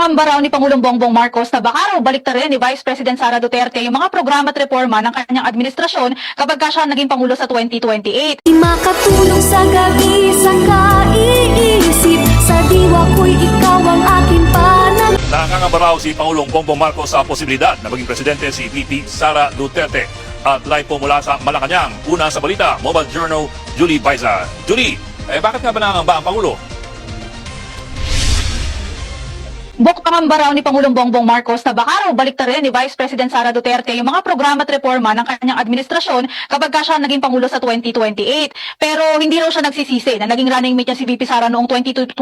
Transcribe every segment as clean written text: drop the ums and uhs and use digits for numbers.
Pangamba raw ni Pangulong Bongbong Marcos na baka raw baliktarin ni Vice President Sara Duterte yung mga programa at reforma ng kanyang administrasyon kapag siya naging Pangulo sa 2028. Di makatulong sa gabi sa kaiisip, sa diwa ko'y ikaw ang aking panag. Nakangamba raw si Pangulong Bongbong Marcos sa posibilidad na maging presidente si VP Sara Duterte. At live po mula sa Malacanang, una sa balita, Mobile Journal, Julie Baiza. Julie, bakit nga ba nangangamba ang Pangulo? Pangamba raw ni Pangulong Bongbong Marcos na baka raw baliktarin ni Vice President Sara Duterte yung mga programa at reforma ng kanyang administrasyon kapag siya naging Pangulo sa 2028. Pero hindi raw siya nagsisisi na naging running mate niya si VP Sara noong 2022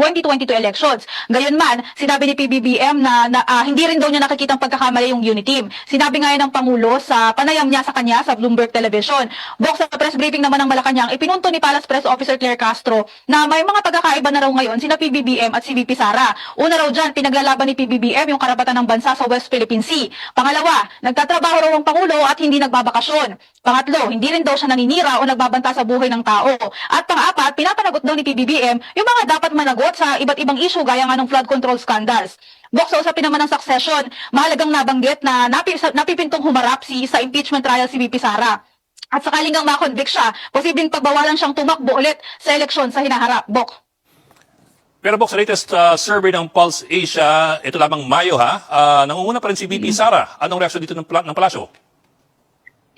elections. Gayunman, sinabi ni PBBM na hindi rin daw niya nakikitang pagkakamali yung unity team. Sinabi nga yan ng Pangulo sa panayam niya sa kanya sa Bloomberg Television. Sa press briefing naman ng Malacanang, ipinunto ni Palace Press Officer Claire Castro na may mga pagkakaiba na raw ngayon sina PBBM at si VP Sara. Una raw dyan, pinaglalaban ni PBBM yung karapatan ng bansa sa West Philippine Sea. Pangalawa, nagtatrabaho raw ang Pangulo at hindi nagbabakasyon. Pangatlo, hindi rin daw siya naninira o nagbabanta sa buhay ng tao. At pang-apat, pinapanagot daw ni PBBM yung mga dapat managot sa iba't ibang issue gaya nga ng flood control scandals. Sa usapin naman ng succession, mahalagang nabanggit na napipintong humarap sa impeachment trial si VP Sara. At sakaling ang makonvict siya, posibleng pagbawalan siyang tumakbo ulit sa eleksyon sa hinaharap. Pero sa latest survey ng Pulse Asia, ito lamang Mayo nangunguna pa rin si VP Sara. Anong reaksyon dito ng palasyo?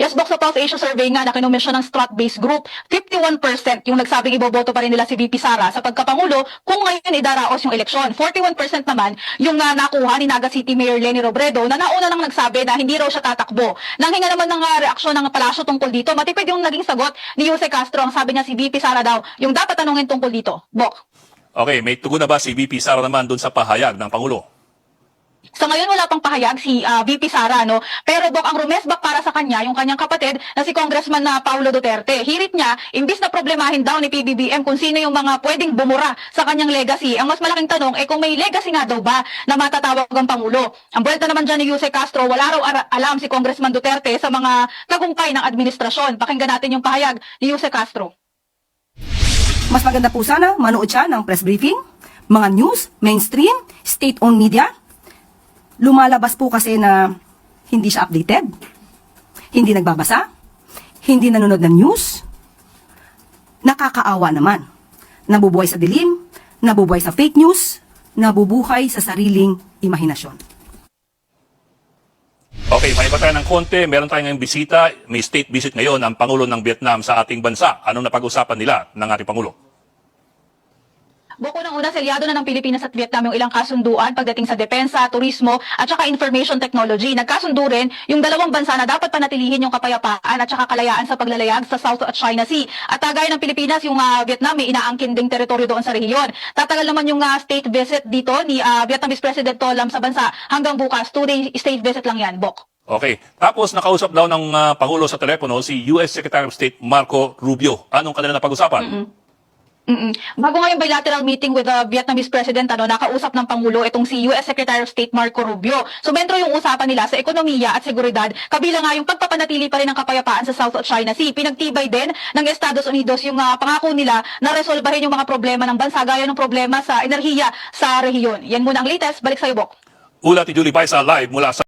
Yes, sa Pulse Asia survey nga na kinomisyon ng Strat-based group, 51% yung nagsabing iboboto pa rin nila si VP Sara sa pagkapangulo kung ngayon idaraos yung eleksyon. 41% naman yung nakuha ni Naga City Mayor Leni Robredo na nauna nang nagsabi na hindi raw siya tatakbo. Nanghinga naman ng reaksyon ng palasyo tungkol dito, matipid yung naging sagot ni Jose Castro. Ang sabi niya si VP Sara daw yung dapat tanungin tungkol dito. Okay, may tugon na ba si VP Sara naman doon sa pahayag ng Pangulo? Sa ngayon wala pang pahayag si VP Sara, no? Pero ang rumesbak para sa kanya yung kanyang kapatid na si Congressman Paulo Duterte. Hirit niya, imbis na problemahin daw ni PBBM kung sino yung mga pwedeng bumura sa kanyang legacy. Ang mas malaking tanong kung may legacy nga daw ba na matatawag ang Pangulo. Ang buwelta naman dyan ni Jose Castro, wala raw alam si Congressman Duterte sa mga tagumpay ng administrasyon. Pakinggan natin yung pahayag ni Jose Castro. Mas maganda po sana manood siya ng press briefing, mga news, mainstream, state-owned media. Lumalabas po kasi na hindi siya updated, hindi nagbabasa, hindi nanonood ng news. Nakakaawa naman. Nabubuhay sa dilim, nabubuhay sa fake news, nabubuhay sa sariling imahinasyon. Okay, may iba tayo ng konti. Meron tayong ngayong bisita. May state visit ngayon ang Pangulo ng Vietnam sa ating bansa. Anong napag-usapan nila ng ating Pangulo? Unang-una, selyado na ng Pilipinas at Vietnam yung ilang kasunduan pagdating sa depensa, turismo at saka information technology. Nagkasundo rin yung dalawang bansa na dapat panatilihin yung kapayapaan at saka kalayaan sa paglalayag sa South at China Sea. At gaya ng Pilipinas, yung Vietnam may inaangkin ding teritoryo doon sa rehiyon. Tatagal naman yung state visit dito ni Vietnamese President To Lam sa bansa hanggang bukas. 2-day state visit lang yan, Okay. Tapos nakausap daw ng Pangulo sa telepono si US Secretary of State Marco Rubio. Anong kanila napag-usapan? Bago nga yung bilateral meeting with the Vietnamese President, nakausap ng Pangulo itong si US Secretary of State Marco Rubio. So mentro yung usapan nila sa ekonomiya at seguridad, kabilang nga yung pagpapanatili pa rin ng kapayapaan sa South at China Sea. Pinagtibay din ng Estados Unidos yung pangako nila na resolbahin yung mga problema ng bansa, gaya ng problema sa enerhiya sa rehiyon. Yan muna ang latest. Balik sa'yo, Ulat ni Julie Baiza live mula sa